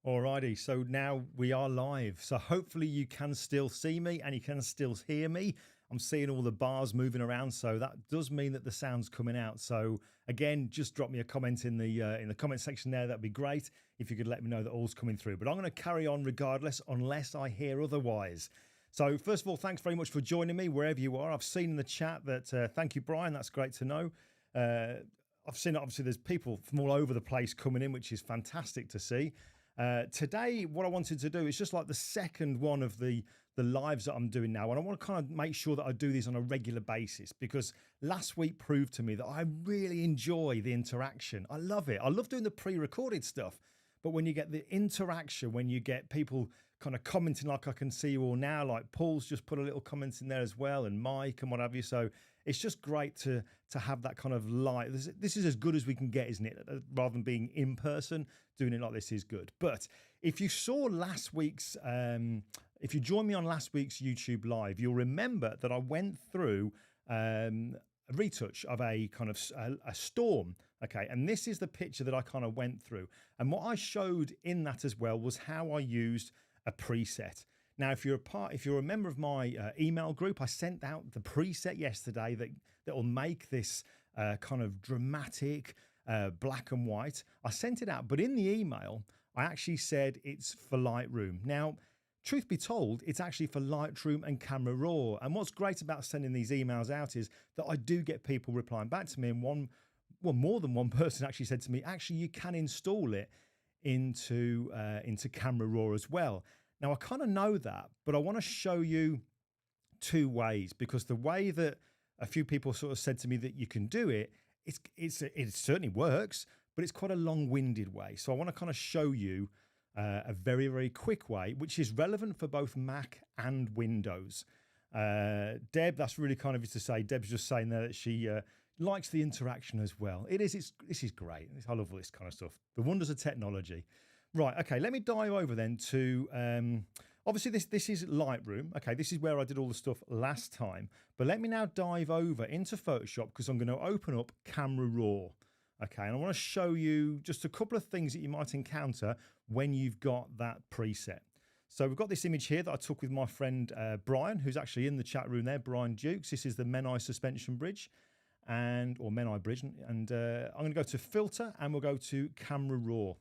Alrighty, so now we are live. So hopefully you can still see me and you can still hear me. I'm seeing all the bars moving around, so that does mean that the sound's coming out. So again, just drop me a comment in the comment section there. That'd be great if you could let me know that all's coming through. But I'm going to carry on regardless, unless I hear otherwise. So first of all, thanks very much for joining me wherever you are. I've seen in the chat that thank you, Brian. That's great to know. I've seen obviously there's people from all over the place coming in, which is fantastic to see. Today, what I wanted to do is just like the second one of the lives that I'm doing now. And I want to kind of make sure that I do these on a regular basis, because last week proved to me that I really enjoy the interaction. I love it. I love doing the pre-recorded stuff. But when you get the interaction, when you get people kind of commenting like I can see you all now, like Paul's just put a little comment in there as well, and Mike and what have you. So it's just great to have that kind of light. This is as good as we can get, isn't it? Rather than being in person, doing it like this is good. But if you saw last week's, if you joined me on last week's YouTube live, you'll remember that I went through a retouch of a kind of a storm. Okay, and this is the picture that I kind of went through. And what I showed in that as well was how I used a preset. Now, if you're a member of my email group, I sent out the preset yesterday that will make this kind of dramatic black and white. I sent it out, but in the email, I actually said it's for Lightroom. Now, truth be told, it's actually for Lightroom and Camera Raw. And what's great about sending these emails out is that I do get people replying back to me, and more than one person actually said to me, actually, you can install it into Camera Raw as well. Now, I kind of know that, but I want to show you two ways, because the way that a few people sort of said to me that you can do it, it certainly works, but it's quite a long-winded way. So I want to kind of show you a very, very quick way, which is relevant for both Mac and Windows. Deb, that's really kind of you to say. Deb's just saying there that she likes the interaction as well. This is great. I love all this kind of stuff. The wonders of technology. Right, okay, let me dive over then to, obviously this is Lightroom. Okay, this is where I did all the stuff last time. But let me now dive over into Photoshop, because I'm going to open up Camera Raw. Okay, and I want to show you just a couple of things that you might encounter when you've got that preset. So we've got this image here that I took with my friend Brian, who's actually in the chat room there, Brian Dukes. This is the Menai suspension bridge, or Menai bridge. And I'm going to go to Filter, and we'll go to Camera Raw.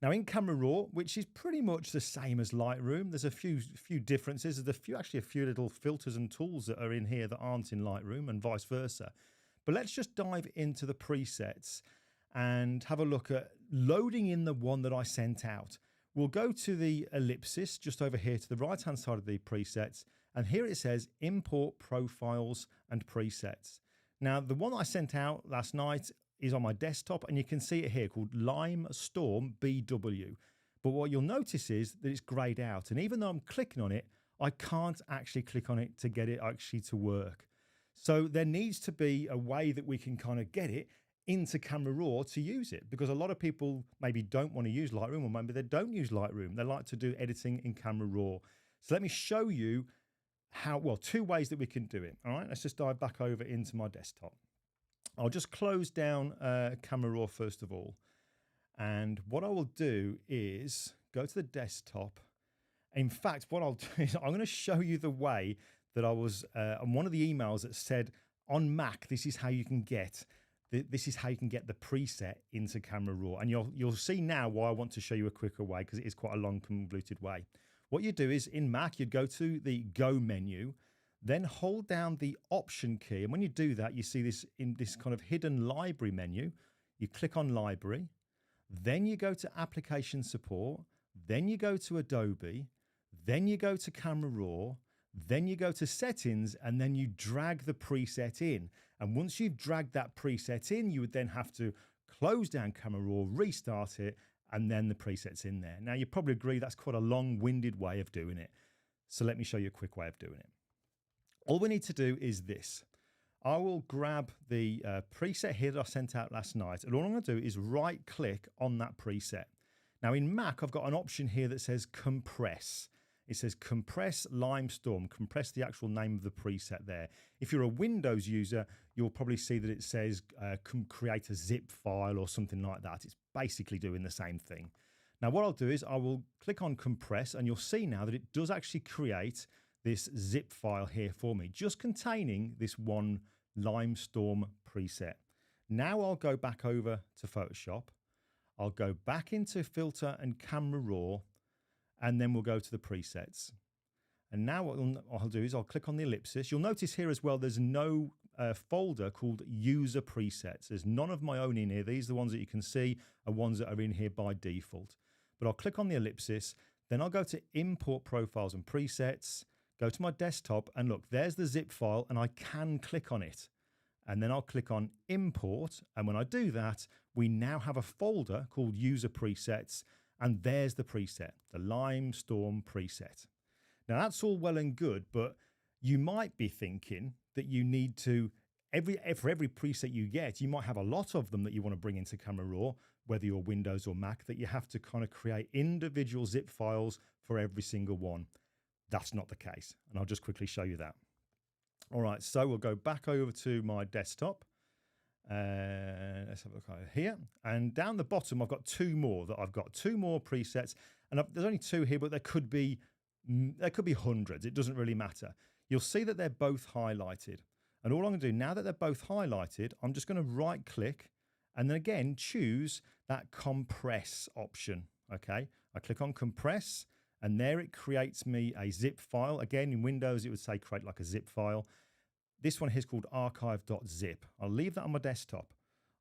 Now in Camera Raw, which is pretty much the same as Lightroom, there's a few differences. There's actually a few little filters and tools that are in here that aren't in Lightroom, and vice versa. But let's just dive into the presets and have a look at loading in the one that I sent out. We'll go to the ellipsis just over here to the right hand side of the presets, and here it says import profiles and presets. Now the one I sent out last night is on my desktop, and you can see it here called Lime Storm BW. But what you'll notice is that it's grayed out, and even though I'm clicking on it, I can't actually click on it to get it actually to work. So there needs to be a way that we can kind of get it into Camera Raw to use it, because a lot of people maybe don't want to use Lightroom, or maybe they don't use Lightroom. They like to do editing in Camera Raw. So let me show you two ways that we can do it. All right, let's just dive back over into my desktop. I'll just close down Camera Raw first of all. And what I will do is go to the desktop. In fact, what I'll do is I'm going to show you the way that I was on one of the emails that said on Mac, this is how you can get the preset into Camera Raw. And you'll see now why I want to show you a quicker way, because it is quite a long, convoluted way. What you do is in Mac, you'd go to the Go menu, then hold down the Option key. And when you do that, you see this in this kind of hidden library menu. You click on Library, then you go to Application Support, then you go to Adobe, then you go to Camera Raw, then you go to Settings, and then you drag the preset in. And once you've dragged that preset in, you would then have to close down Camera Raw, restart it, and then the preset's in there. Now, you probably agree that's quite a long-winded way of doing it. So let me show you a quick way of doing it. All we need to do is this. I will grab the preset here that I sent out last night, and all I'm going to do is right-click on that preset. Now, in Mac, I've got an option here that says Compress. It says Compress Limestorm, compress the actual name of the preset there. If you're a Windows user, you'll probably see that it says create a zip file or something like that. It's basically doing the same thing. Now what I'll do is I will click on compress, and you'll see now that it does actually create this zip file here for me, just containing this one Limestorm preset. Now I'll go back over to Photoshop. I'll go back into Filter and Camera Raw, and then we'll go to the presets. And now what I'll do is I'll click on the ellipsis. You'll notice here as well, there's no folder called user presets. There's none of my own in here. These are the ones that you can see are ones that are in here by default. But I'll click on the ellipsis, then I'll go to import profiles and presets, go to my desktop, and look, there's the zip file, and I can click on it. And then I'll click on import. And when I do that, we now have a folder called user presets, and there's the preset, the Limestorm preset. Now that's all well and good, but you might be thinking that you need to, for every preset you get, you might have a lot of them that you want to bring into Camera Raw, whether you're Windows or Mac, that you have to kind of create individual zip files for every single one. That's not the case. And I'll just quickly show you that. All right, so we'll go back over to my desktop. Let's have a look over here. And down the bottom, I've got two more presets. And there's only two here, but there could be hundreds. It doesn't really matter. You'll see that they're both highlighted. And all I'm going to do now that they're both highlighted, I'm just going to right click and then again choose that compress option. Okay, I click on compress, and there it creates me a zip file. Again, in Windows, it would say create like a zip file. This one here is called archive.zip. I'll leave that on my desktop.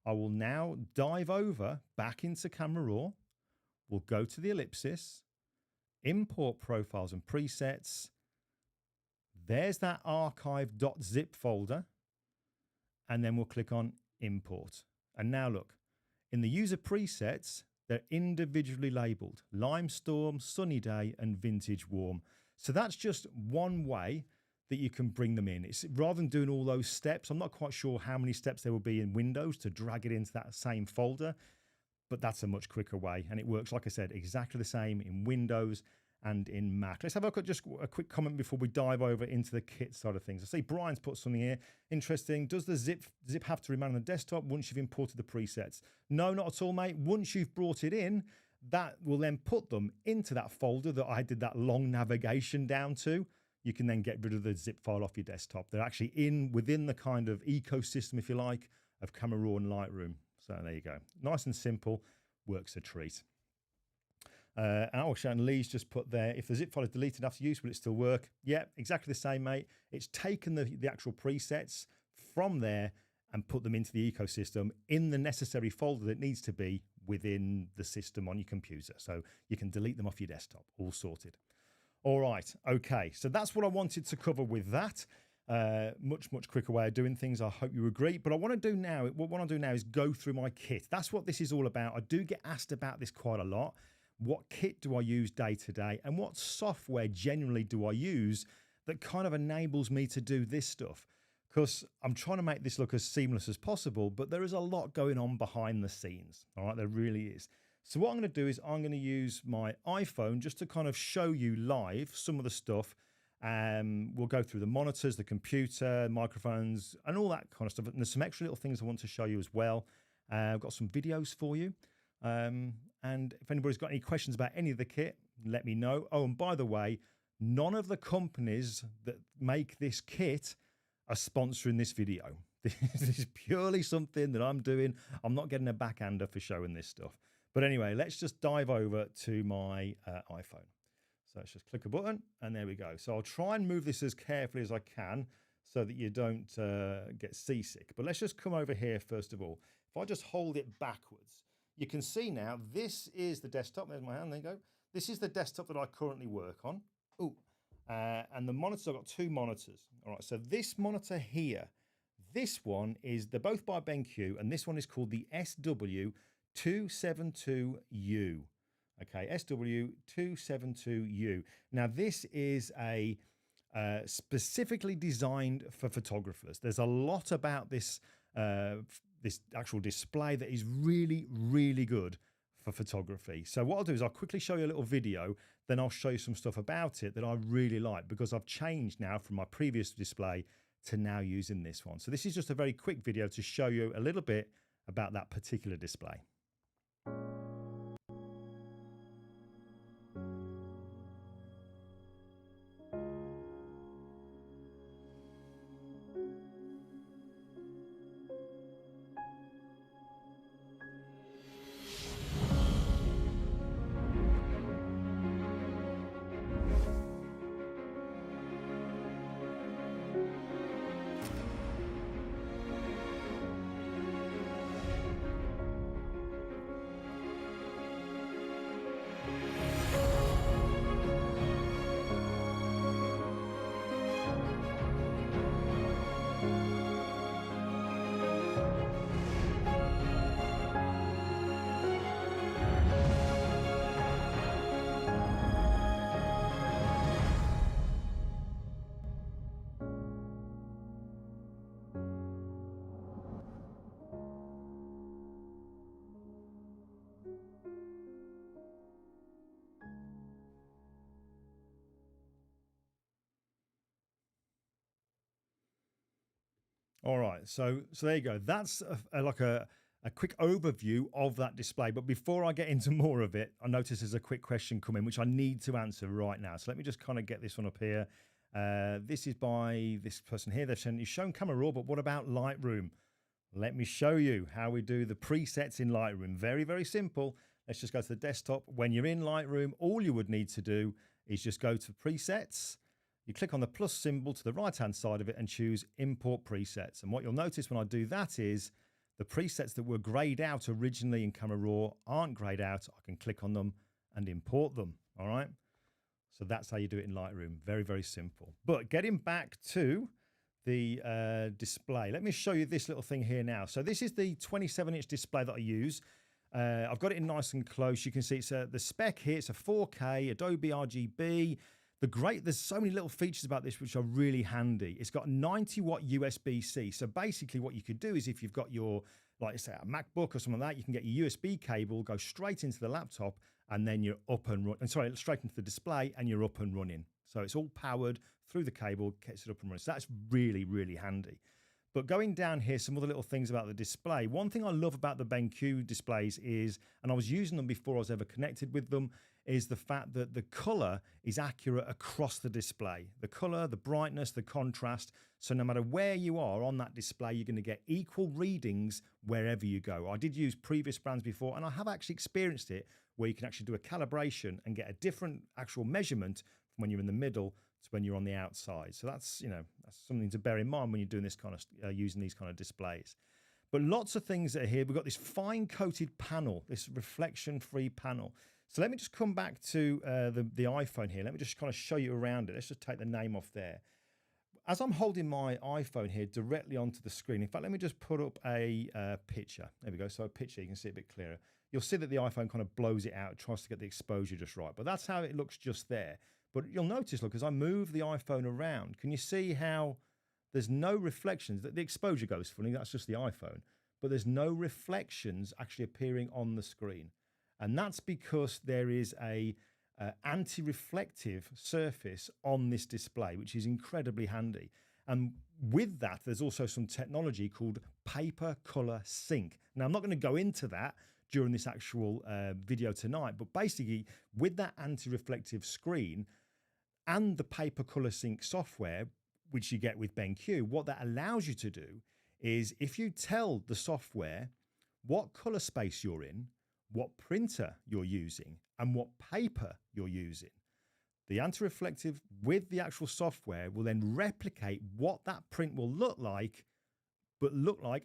I will now dive over back into Camera Raw. We'll go to the ellipsis, import profiles and presets. There's that archive.zip folder. And then we'll click on import. And now look, in the user presets, they're individually labeled: Limestorm, Sunny Day, and Vintage Warm. So that's just one way that you can bring them in. It's rather than doing all those steps. I'm not quite sure how many steps there will be in Windows to drag it into that same folder, but that's a much quicker way. And it works, like I said, exactly the same in Windows and in Mac. Let's have a look at just a quick comment before we dive over into the kit side of things. I see Brian's put something here. Interesting. Does the zip have to remain on the desktop once you've imported the presets? No, not at all, mate. Once you've brought it in, that will then put them into that folder that I did that long navigation down to. You can then get rid of the zip file off your desktop. They're actually within the kind of ecosystem, if you like, of Camera Raw and Lightroom. So there you go. Nice and simple. Works a treat. And Lee's just put there, if the zip file is deleted after use, will it still work? Yeah, exactly the same, mate. It's taken the actual presets from there and put them into the ecosystem in the necessary folder that needs to be within the system on your computer. So you can delete them off your desktop, all sorted. All right, okay. So that's what I wanted to cover with that. Much quicker way of doing things. I hope you agree. But what I do now is go through my kit. That's what this is all about. I do get asked about this quite a lot. What kit do I use day to day, and what software generally do I use that kind of enables me to do this stuff? Because I'm trying to make this look as seamless as possible, but there is a lot going on behind the scenes. All right, there really is. So what I'm going to do is I'm going to use my iPhone just to kind of show you live some of the stuff. We'll go through the monitors, the computer, microphones, and all that kind of stuff. And there's some extra little things I want to show you as well. I've got some videos for you. And if anybody's got any questions about any of the kit, let me know. Oh, and by the way, none of the companies that make this kit are sponsoring this video. This is purely something that I'm doing. I'm not getting a backhander for showing this stuff. But anyway, let's just dive over to my iPhone. So let's just click a button, and there we go. So I'll try and move this as carefully as I can so that you don't get seasick. But let's just come over here first of all. If I just hold it backwards, you can see now this is the desktop. There's my hand. There you go. This is the desktop that I currently work on. Oh, and the monitors, I've got two monitors. All right, so this monitor here, this one is, they're both by BenQ, and this one is called the SW272U. Okay, SW272U. Now, this is a specifically designed for photographers. There's a lot about this this actual display that is really, really good for photography. So what I'll do is I'll quickly show you a little video, then I'll show you some stuff about it that I really like, because I've changed now from my previous display to now using this one. So this is just a very quick video to show you a little bit about that particular display. All right, so there you go. That's like a quick overview of that display. But before I get into more of it, I notice there's a quick question coming, which I need to answer right now. So let me just kind of get this one up here. This is by this person here. They've said, you've shown Camera Raw, but what about Lightroom? Let me show you how we do the presets in Lightroom. Very, very simple. Let's just go to the desktop. When you're in Lightroom, all you would need to do is just go to presets. You click on the plus symbol to the right-hand side of it and choose import presets. And what you'll notice when I do that is the presets that were grayed out originally in Camera Raw aren't grayed out. I can click on them and import them. All right. So that's how you do it in Lightroom. Very, very simple. But getting back to the display, let me show you this little thing here now. So this is the 27-inch display that I use. I've got it in nice and close. You can see it's the spec here. It's a 4K Adobe RGB. There's so many little features about this which are really handy. It's got 90-watt USB-C. So basically what you could do is if you've got your, like say, a MacBook or something like that, you can get your USB cable, go straight into the laptop, and then you're up and running. Sorry, straight into the display, and you're up and running. So it's all powered through the cable, gets it up and running. So that's really, really handy. But going down here, some other little things about the display. One thing I love about the BenQ displays is, and I was using them before I was ever connected with them, is the fact that the color is accurate across the display. The color, the brightness, the contrast. So no matter where you are on that display, you're going to get equal readings wherever you go. I did use previous brands before, and I have actually experienced it where you can actually do a calibration and get a different actual measurement from when you're in the middle to when you're on the outside. So that's, that's something to bear in mind when you're doing this kind of, using these kind of displays. But lots of things that are here. We've got this fine coated panel, this reflection free panel. So let me just come back to the iPhone here. Let me just kind of show you around it. Let's just take the name off there. As I'm holding my iPhone here directly onto the screen, in fact, let me just put up a picture. There we go. So a picture, you can see it a bit clearer. You'll see that the iPhone kind of blows it out, tries to get the exposure just right. But that's how it looks just there. But you'll notice, look, as I move the iPhone around, can you see how there's no reflections? The exposure goes funny, that's just the iPhone. But there's no reflections actually appearing on the screen. And that's because there is a anti-reflective surface on this display, which is incredibly handy. And with that, there's also some technology called paper color sync. Now, I'm not going to go into that during this actual video tonight, but basically with that anti-reflective screen and the paper color sync software, which you get with BenQ, what that allows you to do is if you tell the software what color space you're in, what printer you're using, and what paper you're using, the anti-reflective with the actual software will then replicate what that print will look like, but look like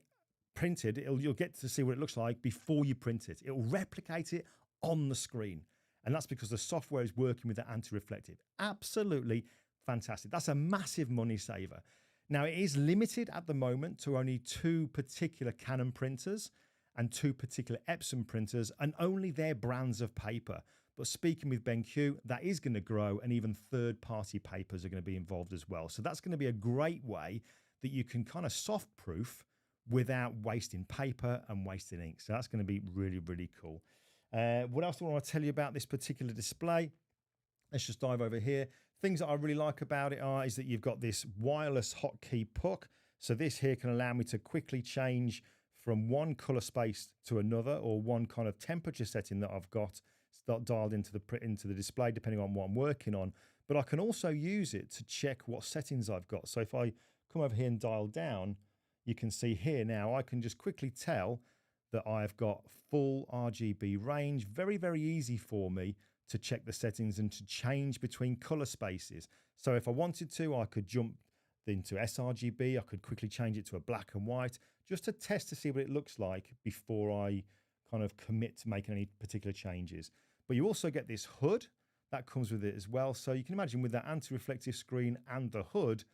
printed. You'll get to see what it looks like before you print it. It will replicate it on the screen. And that's because the software is working with the anti-reflective. Absolutely fantastic. That's a massive money saver. Now, it is limited at the moment to only 2 particular Canon printers and 2 particular Epson printers, and only their brands of paper. But speaking with BenQ, that is going to grow, and even third-party papers are going to be involved as well. So that's going to be a great way that you can kind of soft-proof without wasting paper and wasting ink. So that's going to be really, really cool. What else do I want to tell you about this particular display? Let's just dive over here. Things that I really like about it is that you've got this wireless hotkey puck. So this here can allow me to quickly change from one color space to another, or one kind of temperature setting that I've got dialed into the display, depending on what I'm working on. But I can also use it to check what settings I've got. So if I come over here and dial down, you can see here now, I can just quickly tell that I've got full RGB range. Very, very easy for me to check the settings and to change between color spaces. So if I wanted to, I could jump into sRGB. I could quickly change it to a black and white just to test to see what it looks like before I kind of commit to making any particular changes. But you also get this hood that comes with it as well. So you can imagine with that anti-reflective screen and the hood,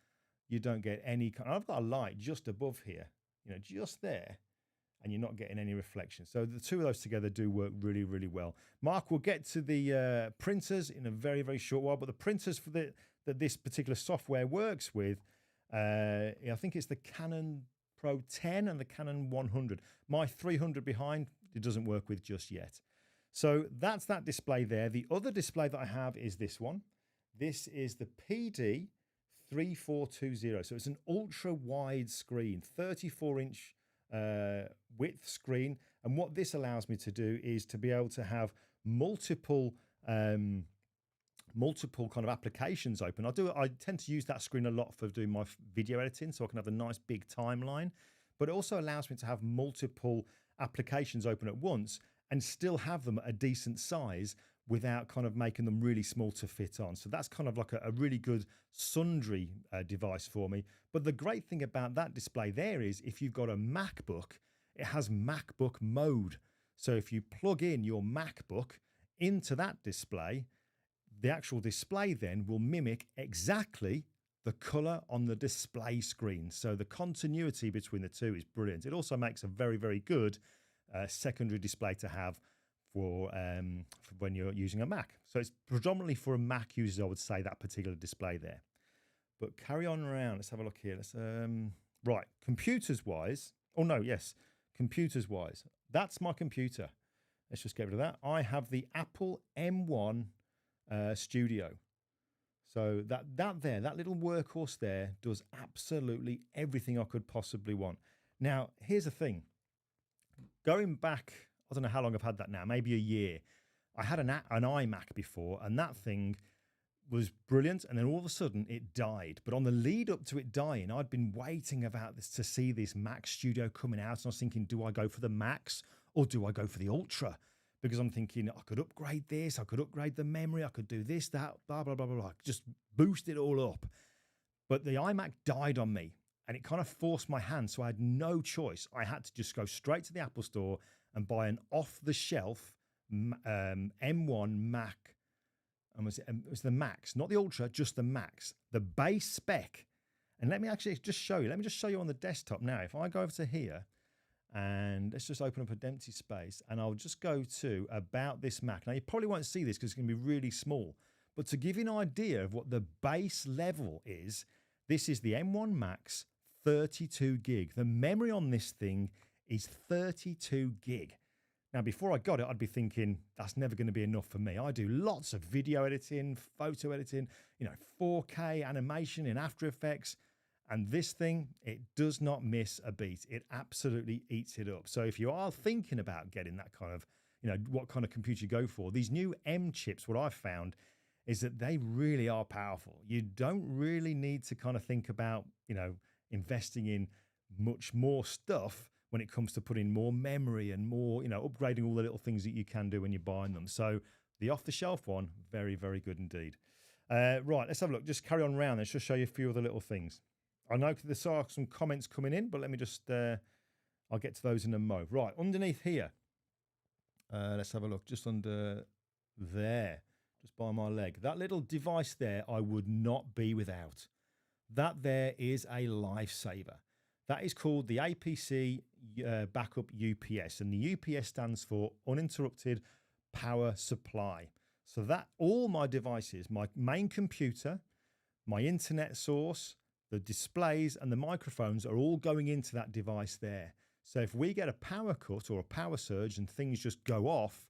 you don't get any kind. I've got a light just above here, just there, and you're not getting any reflection. So the two of those together do work really, really well. Mark will get to the printers in a very, very short while, but the printers for that this particular software works with, I think it's the Canon Pro 10 and the Canon 100. My 300 behind, it doesn't work with just yet. So that's that display there. The other display that I have is this one. This is the PD 3420. So it's an ultra wide screen, 34-inch width screen. And what this allows me to do is to be able to have multiple kind of applications open. I tend to use that screen a lot for doing my video editing, so I can have a nice big timeline. But it also allows me to have multiple applications open at once and still have them at a decent size without kind of making them really small to fit on. So that's kind of like a really good sundry device for me. But the great thing about that display there is if you've got a MacBook, it has MacBook mode. So if you plug in your MacBook into that display, the actual display then will mimic exactly the color on the display screen. So the continuity between the two is brilliant. It also makes a very, very good secondary display to have for when you're using a Mac. So it's predominantly for a Mac users, I would say, that particular display there. But carry on around. Let's have a look here. Let's right, computers wise. Oh no, yes, computers wise. That's my computer. Let's just get rid of that. I have the Apple M1 Studio. So that little workhorse there does absolutely everything I could possibly want. Now, here's the thing. Going back, I don't know how long I've had that now, maybe a year. I had an iMac before, and that thing was brilliant, and then all of a sudden it died. But on the lead up to it dying, I'd been waiting about this to see this Mac Studio coming out, and I was thinking, do I go for the Max or do I go for the Ultra? Because I'm thinking I could upgrade this, I could upgrade the memory, I could do this, that, blah, blah, blah, blah, blah. Just boost it all up. But the iMac died on me, and it kind of forced my hand, so I had no choice. I had to just go straight to the Apple Store and buy an off-the-shelf M1 Mac. And it was the Max, not the Ultra, just the Max, the base spec. And let me actually just show you. Let me just show you on the desktop now. If I go over to here, and let's just open up an empty space, and I'll just go to about this Mac. Now, you probably won't see this because it's going to be really small, but to give you an idea of what the base level is, this is the M1 Max 32 gig. The memory on this thing is 32 gig. Now, before I got it, I'd be thinking that's never going to be enough for me. I do lots of video editing, photo editing, 4K animation in After Effects. And this thing, it does not miss a beat. It absolutely eats it up. So if you are thinking about getting that kind of, what kind of computer you go for, these new M chips, what I've found is that they really are powerful. You don't really need to kind of think about, investing in much more stuff when it comes to putting more memory and more, upgrading all the little things that you can do when you're buying them. So the off-the-shelf one, very, very good indeed. Right, let's have a look. Just carry on around. Let's just show you a few other little things. I know there's some comments coming in, but let me just, I'll get to those in a mo. Right, underneath here, let's have a look, just under there, just by my leg. That little device there, I would not be without. That there is a lifesaver. That is called the APC Backup UPS, and the UPS stands for Uninterrupted Power Supply. So that all my devices, my main computer, my internet source, the displays and the microphones are all going into that device there. So if we get a power cut or a power surge and things just go off,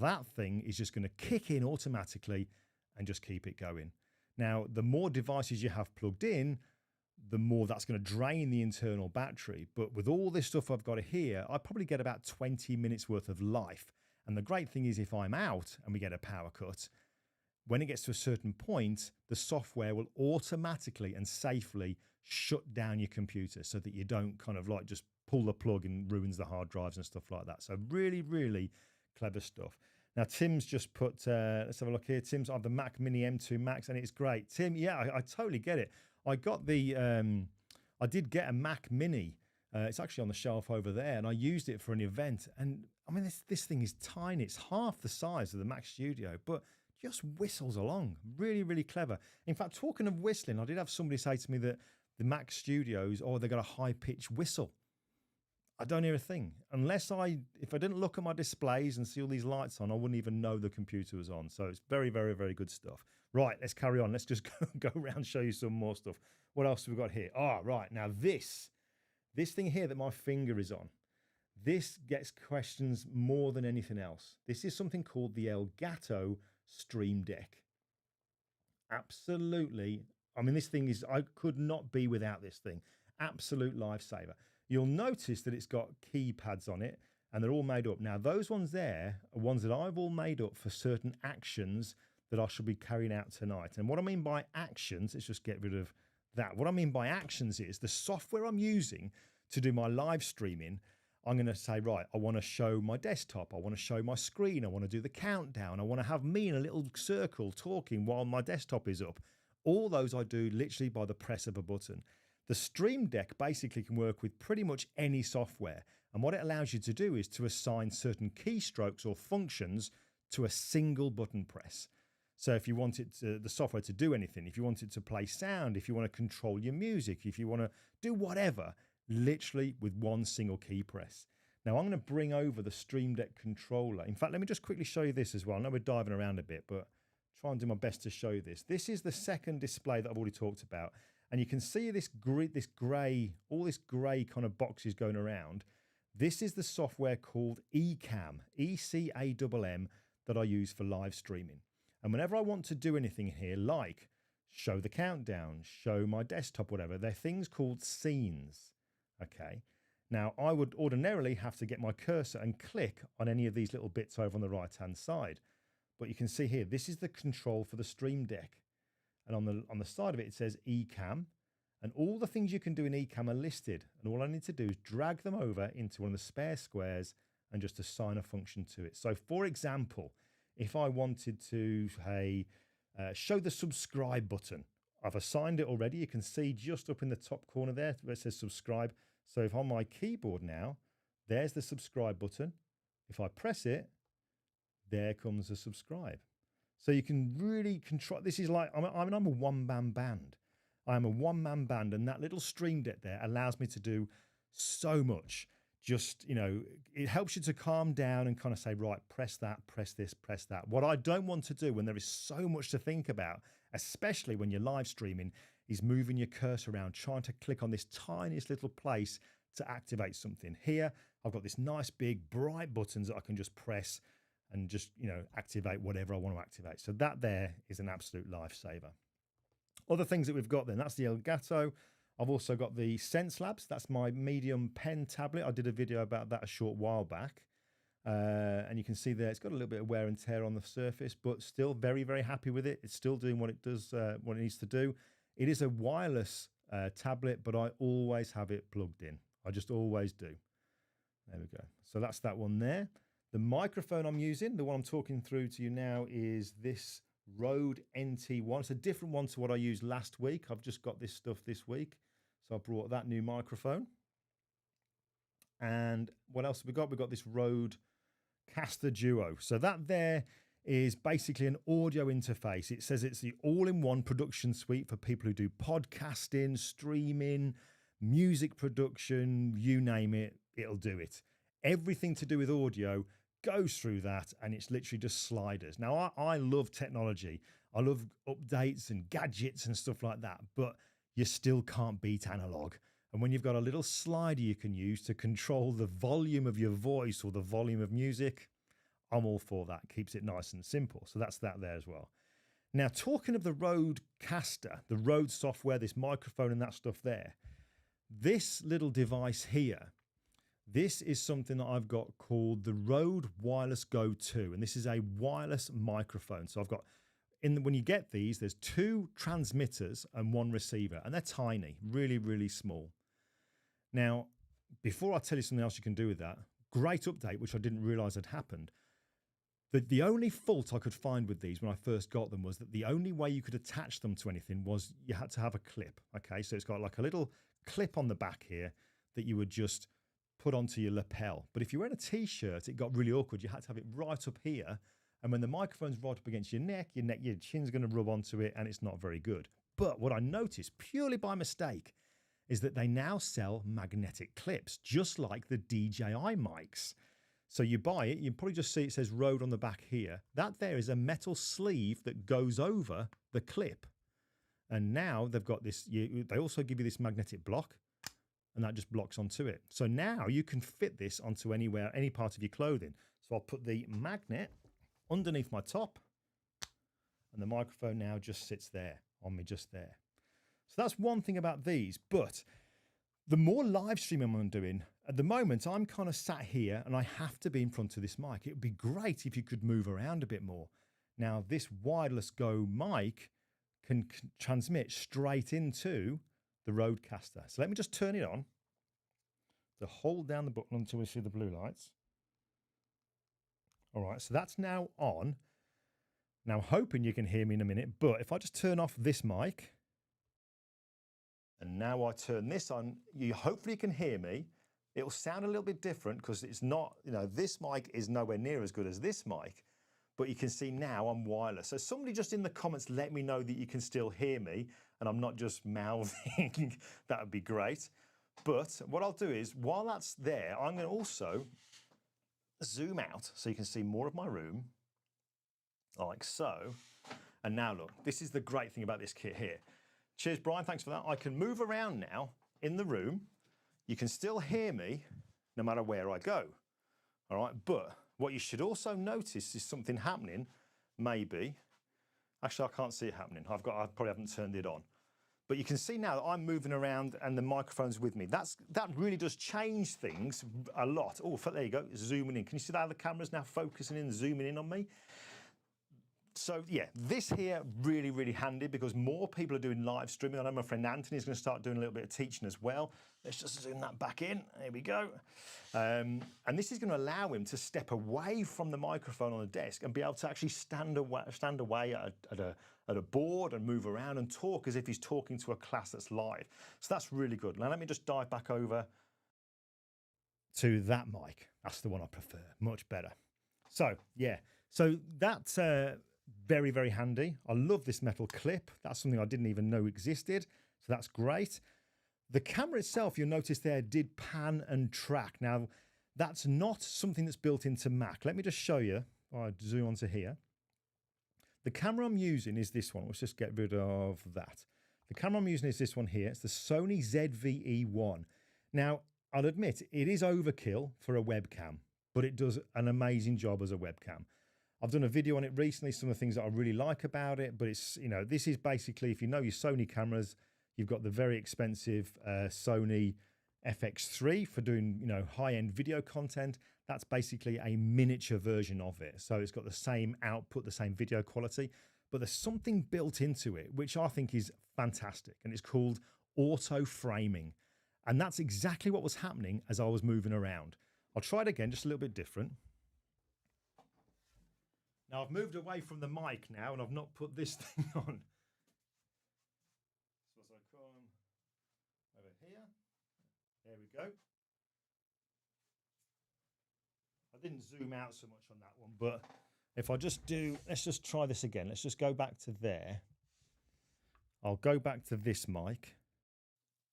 that thing is just going to kick in automatically and just keep it going. Now, the more devices you have plugged in, the more that's going to drain the internal battery. But with all this stuff I've got here, I probably get about 20 minutes worth of life. And the great thing is if I'm out and we get a power cut, when it gets to a certain point, the software will automatically and safely shut down your computer so that you don't kind of like just pull the plug and ruins the hard drives and stuff like that. So really, really clever stuff. Now, Tim's just put, let's have a look here. Tim's on the Mac Mini M2 Max, and it's great. Tim, yeah, I totally get it. I got the, I did get a Mac Mini. It's actually on the shelf over there, and I used it for an event. And I mean, this thing is tiny. It's half the size of the Mac Studio, but just whistles along. Really, really clever. In fact, talking of whistling, I did have somebody say to me that the Mac Studios, they've got a high-pitched whistle. I don't hear a thing. If I didn't look at my displays and see all these lights on, I wouldn't even know the computer was on. So it's very, very, very good stuff. Right, let's carry on. Let's just go around and show you some more stuff. What else have we got here? Right. Now this thing here that my finger is on, this gets questions more than anything else. This is something called the Elgato Stream Deck. Absolutely I mean, this thing is, I could not be without this thing. Absolute lifesaver. You'll notice that it's got keypads on it and they're all made up. Now, those ones there are ones that I've all made up for certain actions that I should be carrying out tonight. And what I mean by actions, let's just get rid of that. What I mean by actions is the software I'm using to do my live streaming. I'm going to say, right, I want to show my desktop. I want to show my screen. I want to do the countdown. I want to have me in a little circle talking while my desktop is up. All those I do literally by the press of a button. The Stream Deck basically can work with pretty much any software. And what it allows you to do is to assign certain keystrokes or functions to a single button press. So if you want the software to do anything, if you want it to play sound, if you want to control your music, if you want to do whatever, literally with one single key press. Now I'm going to bring over the Stream Deck controller. In fact, let me just quickly show you this as well. I know we're diving around a bit, but try and do my best to show you this. This is the second display that I've already talked about. And you can see this grey, all this grey kind of boxes going around. This is the software called eCam, ECAMM, that I use for live streaming. And whenever I want to do anything here, like show the countdown, show my desktop, whatever, they're things called scenes. Okay. Now, I would ordinarily have to get my cursor and click on any of these little bits over on the right-hand side. But you can see here, this is the control for the Stream Deck. And on the side of it, it says eCam. And all the things you can do in eCam are listed. And all I need to do is drag them over into one of the spare squares and just assign a function to it. So, for example, if I wanted to show the subscribe button, I've assigned it already. You can see just up in the top corner there where it says subscribe. So if on my keyboard now, there's the subscribe button. If I press it, there comes the subscribe. So you can really control. This is like, I'm a one-man band. I'm a one-man band, and that little Stream Deck there allows me to do so much. Just, you know, it helps you to calm down and kind of say, right, press that, press this, press that. What I don't want to do when there is so much to think about, especially when you're live streaming, is moving your cursor around, trying to click on this tiniest little place to activate something. Here, I've got this nice big bright buttons that I can just press and just, you know, activate whatever I want to activate. So that there is an absolute lifesaver. Other things that we've got then, that's the Elgato. I've also got the Sense Labs. That's my medium pen tablet. I did a video about that a short while back. And you can see there, it's got a little bit of wear and tear on the surface, but still very, very happy with it. It's still doing what it does, what it needs to do. It is a wireless tablet, but I always have it plugged in. I just always do. There we go. So that's that one there. The microphone I'm using, the one I'm talking through to you now, is this Rode NT1. It's a different one to what I used last week. I've just got this stuff this week. So I brought that new microphone. And what else have we got? We've got this Rode Caster Duo. So that there is basically an audio interface. It says it's the all-in-one production suite for people who do podcasting, streaming, music production, you name it, it'll do it. Everything to do with audio goes through that, and it's literally just sliders. Now, I love technology. I love updates and gadgets and stuff like that, but you still can't beat analog. And when you've got a little slider you can use to control the volume of your voice or the volume of music, I'm all for that. Keeps it nice and simple. So that's that there as well. Now, talking of the Rode Caster, the Rode software, this microphone and that stuff there, this little device here, this is something that I've got called the Rode Wireless Go 2, and this is a wireless microphone. So I've got, when you get these, there's 2 transmitters and 1 receiver, and they're tiny, really, really small. Now, before I tell you something else you can do with that, great update, which I didn't realize had happened. The only fault I could find with these when I first got them was that the only way you could attach them to anything was you had to have a clip. Okay, so it's got like a little clip on the back here that you would just put onto your lapel. But if you're wearing a t-shirt, it got really awkward. You had to have it right up here. And when the microphone's right up against your chin's going to rub onto it, and it's not very good. But what I noticed purely by mistake is that they now sell magnetic clips, just like the DJI mics. So you buy it, you probably just see it says Rode on the back here. That there is a metal sleeve that goes over the clip. And now they've got this, they also give you this magnetic block, and that just blocks onto it. So now you can fit this onto anywhere, any part of your clothing. So I'll put the magnet underneath my top, and the microphone now just sits there on me, just there. So that's one thing about these. But the more live streaming I'm doing, at the moment, I'm kind of sat here and I have to be in front of this mic. It would be great if you could move around a bit more. Now, this wireless Go mic can transmit straight into the Rodecaster. So let me just turn it on. So hold down the button until we see the blue lights. All right, so that's now on. Now, I'm hoping you can hear me in a minute, but if I just turn off this mic, and now I turn this on, you hopefully can hear me. It'll sound a little bit different because it's not, you know, this mic is nowhere near as good as this mic, but you can see now I'm wireless. So somebody just in the comments, let me know that you can still hear me and I'm not just mouthing. That would be great. But what I'll do is, while that's there, I'm going to also zoom out so you can see more of my room, like so. And now look, this is the great thing about this kit here. Cheers, Brian, thanks for that. I can move around now in the room. You can still hear me no matter where I go. All right, but what you should also notice is something happening, maybe. Actually, I can't see it happening. I probably haven't turned it on. But you can see now that I'm moving around and the microphone's with me. That really does change things a lot. Oh, there you go, zooming in. Can you see that the camera's now focusing in, zooming in on me? So yeah, this here really, really handy because more people are doing live streaming. I know my friend Anthony's going to start doing a little bit of teaching as well. Let's just zoom that back in. There we go. And this is going to allow him to step away from the microphone on the desk and be able to actually stand away at a board and move around and talk as if he's talking to a class that's live. So that's really good. Now let me just dive back over to that mic. That's the one I prefer, much better. So yeah, so that's very, very handy. I love this metal clip. That's something I didn't even know existed. So that's great. The camera itself, you'll notice there, did pan and track. Now, that's not something that's built into Mac. Let me just show you. I'll zoom onto here. The camera I'm using is this one. Let's just get rid of that. The camera I'm using is this one here. It's the Sony ZV-E1. Now, I'll admit, it is overkill for a webcam, but it does an amazing job as a webcam. I've done a video on it recently, some of the things that I really like about it, but it's, you know, this is basically, if you know your Sony cameras, you've got the very expensive Sony FX3 for doing, you know, high-end video content. That's basically a miniature version of it. So it's got the same output, the same video quality, but there's something built into it, which I think is fantastic. And it's called auto framing. And that's exactly what was happening as I was moving around. I'll try it again, just a little bit different. Now I've moved away from the mic now and I've not put this thing on. So as I come over here, there we go. I didn't zoom out so much on that one, but if I just do, let's just try this again. Let's just go back to there. I'll go back to this mic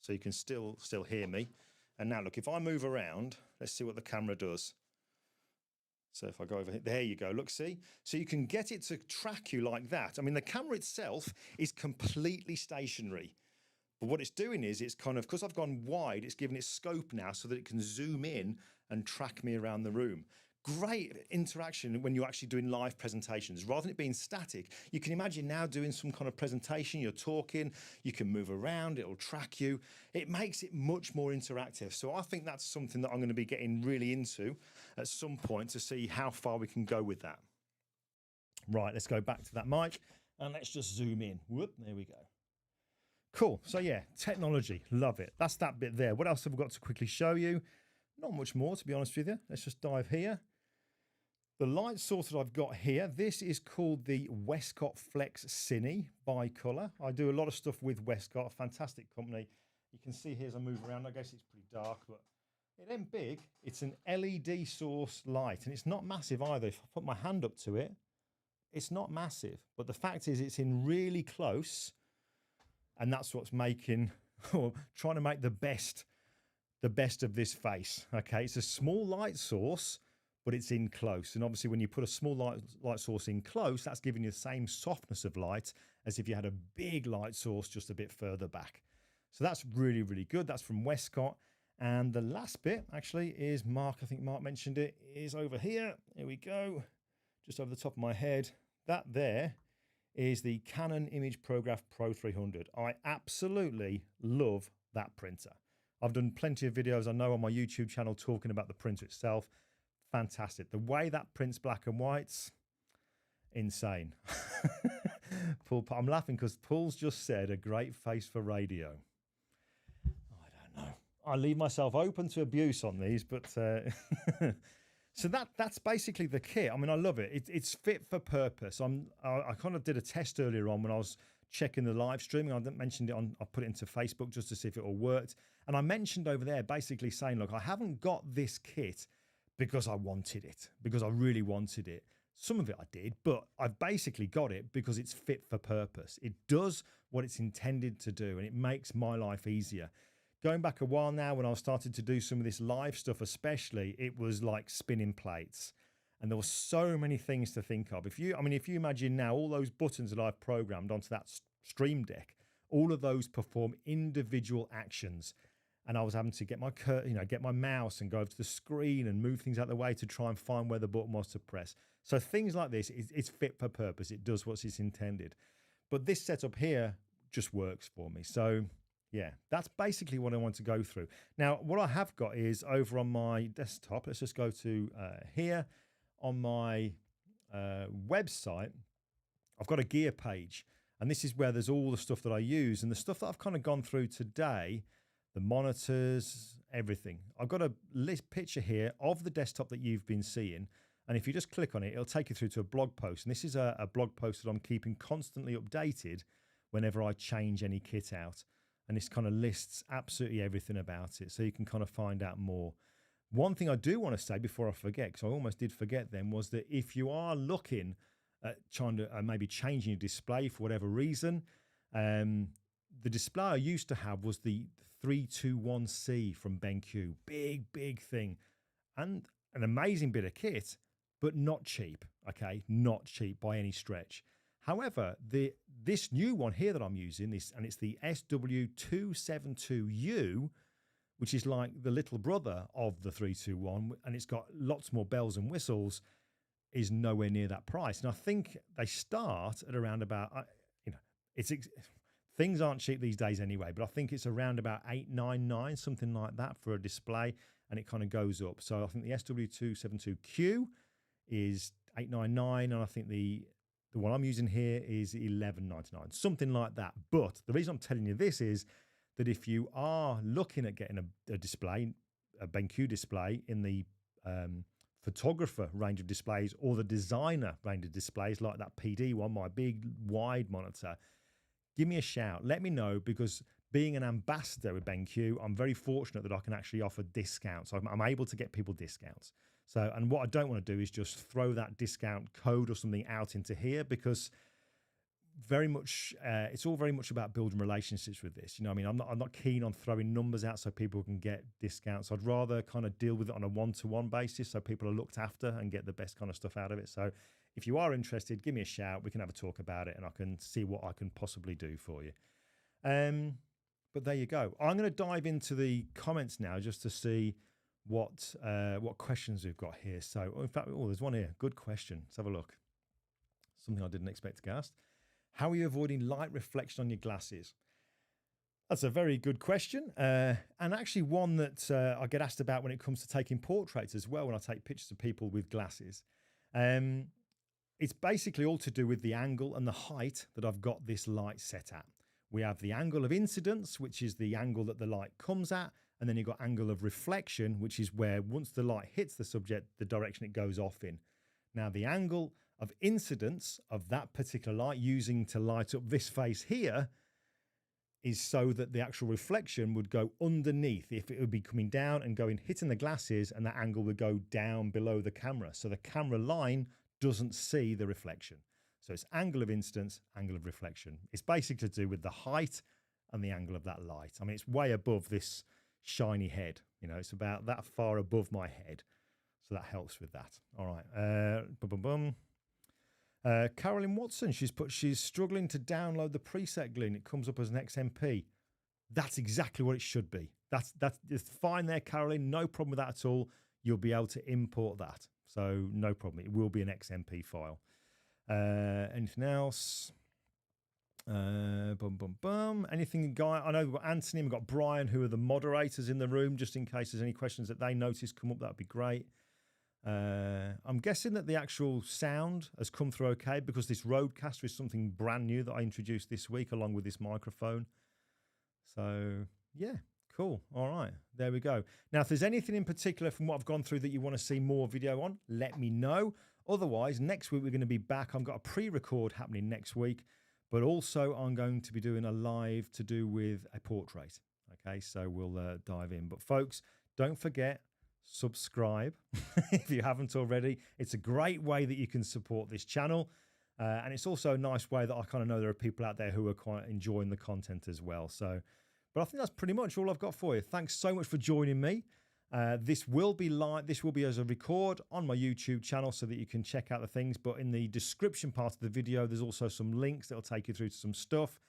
so you can still hear me. And now look, if I move around, let's see what the camera does. So if I go over here, there you go, look, see? So you can get it to track you like that. I mean, the camera itself is completely stationary. But what it's doing is it's kind of, because I've gone wide, it's giving it scope now so that it can zoom in and track me around the room. Great interaction when you're actually doing live presentations. Rather than it being static, you can imagine now doing some kind of presentation, you're talking, you can move around, it'll track you. It makes it much more interactive. So I think that's something that I'm going to be getting really into at some point to see how far we can go with that. Right, let's go back to that mic and let's just zoom in. Whoop, there we go. Cool. So yeah, technology, love it. That's that bit there. What else have we got to quickly show you? Not much more, to be honest with you. Let's just dive here. The light source that I've got here, this is called the Westcott Flex Cine Bicolor. I do a lot of stuff with Westcott, a fantastic company. You can see here as I move around, I guess it's pretty dark, but it ain't big. It's an LED source light, and it's not massive either. If I put my hand up to it, it's not massive. But the fact is it's in really close, and that's what's making, or trying to make the best of this face. Okay, it's a small light source, but it's in close. And obviously when you put a small light source in close, that's giving you the same softness of light as if you had a big light source just a bit further back. So that's really, really good. That's from Westcott. And the last bit actually is Mark, I think Mark mentioned it, is over here. Here we go. Just over the top of my head. That there is the Canon ImageProGraph Pro 300. I absolutely love that printer. I've done plenty of videos, I know, on my YouTube channel talking about the printer itself. Fantastic. The way that prints black and whites, insane. Paul, I'm laughing because Paul's just said a great face for radio. I don't know. I leave myself open to abuse on these, but so that's basically the kit. I mean, I love it. It's fit for purpose. I kind of did a test earlier on when I was checking the live streaming. I mentioned it on, I put it into Facebook just to see if it all worked. And I mentioned over there basically saying, look, I haven't got this kit because I wanted it, because I really wanted it. Some of it I did, but I've basically got it because it's fit for purpose. It does what it's intended to do, and it makes my life easier. Going back a while now, when I started to do some of this live stuff especially, it was like spinning plates. And there were so many things to think of. If you imagine now all those buttons that I've programmed onto that Stream Deck, all of those perform individual actions. And I was having to get my mouse and go over to the screen and move things out of the way to try and find where the button was to press. So things like this, it's fit for purpose. It does what it's intended. But this setup here just works for me. So yeah, that's basically what I want to go through. Now, what I have got is over on my desktop. Let's just go to here on my website. I've got a gear page, and this is where there's all the stuff that I use. And the stuff that I've kind of gone through today, the monitors, everything. I've got a picture here of the desktop that you've been seeing. And if you just click on it, it'll take you through to a blog post. And this is a blog post that I'm keeping constantly updated whenever I change any kit out. And this kind of lists absolutely everything about it, so you can kind of find out more. One thing I do want to say before I forget, because I almost did forget then, was that if you are looking at trying to maybe changing your display for whatever reason, the display I used to have was the 321C from BenQ. Big thing. And an amazing bit of kit, but not cheap, okay? Not cheap by any stretch. However, this new one here that I'm using, and it's the SW272U, which is like the little brother of the 321, and it's got lots more bells and whistles, is nowhere near that price. And I think they start at around about, things aren't cheap these days anyway, but I think it's around about $899, something like that for a display, and it kind of goes up. So I think the SW272Q is $899, and I think the one I'm using here is $11.99, something like that. But the reason I'm telling you this is that if you are looking at getting a display, a BenQ display in the photographer range of displays or the designer range of displays like that PD one, my big wide monitor, give me a shout. Let me know, because being an ambassador with BenQ, I'm very fortunate that I can actually offer discounts. I'm able to get people discounts. So, and what I don't want to do is just throw that discount code or something out into here, because very much it's all very much about building relationships with this. You know what I mean? I'm not keen on throwing numbers out so people can get discounts. I'd rather kind of deal with it on a one-to-one basis so people are looked after and get the best kind of stuff out of it. So if you are interested, give me a shout. We can have a talk about it and I can see what I can possibly do for you. But there you go. I'm going to dive into the comments now just to see what questions we've got here. So, in fact, there's one here. Good question. Let's have a look. Something I didn't expect to get asked. How are you avoiding light reflection on your glasses? That's a very good question, and actually one that I get asked about when it comes to taking portraits as well, when I take pictures of people with glasses. It's basically all to do with the angle and the height that I've got this light set at. We have the angle of incidence, which is the angle that the light comes at, and then you've got angle of reflection, which is where once the light hits the subject, the direction it goes off in. Now, the angle of incidence of that particular light using to light up this face here is so that the actual reflection would go underneath. If it would be coming down and hitting the glasses, and that angle would go down below the camera. So the camera line doesn't see the reflection. So it's angle of incidence, angle of reflection. It's basically to do with the height and the angle of that light. I mean, it's way above this shiny head. You know, it's about that far above my head. So that helps with that. All right. Carolyn Watson, she's struggling to download the preset glue and it comes up as an XMP. That's exactly what it should be. That's fine there, Carolyn. No problem with that at all. You'll be able to import that. So no problem. It will be an XMP file. Anything else? Bum, bum, bum. Anything, Guy? I know we've got Anthony and we've got Brian, who are the moderators in the room, just in case there's any questions that they notice come up. That'd be great. I'm guessing that the actual sound has come through okay because this Rodecaster is something brand new that I introduced this week along with this microphone. So, yeah, cool. All right, there we go. Now, if there's anything in particular from what I've gone through that you want to see more video on, let me know. Otherwise, next week we're going to be back. I've got a pre-record happening next week, but also I'm going to be doing a live to do with a portrait. Okay, so we'll dive in. But folks, don't forget, subscribe if you haven't already. It's a great way that you can support this channel. And it's also a nice way that I kind of know there are people out there who are quite enjoying the content as well. So, but I think that's pretty much all I've got for you. Thanks so much for joining me. This will be live. This will be as a record on my YouTube channel so that you can check out the things. But in the description part of the video, there's also some links that will take you through to some stuff.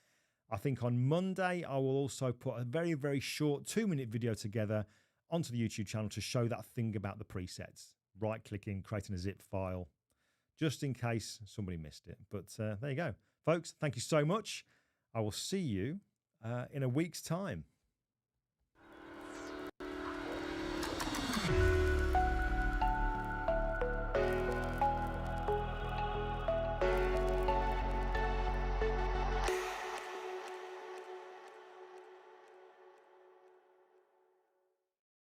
I think on Monday, I will also put a very, very short 2-minute video together onto the YouTube channel to show that thing about the presets. Right-clicking, creating a zip file, just in case somebody missed it. But there you go. Folks, thank you so much. I will see you in a week's time.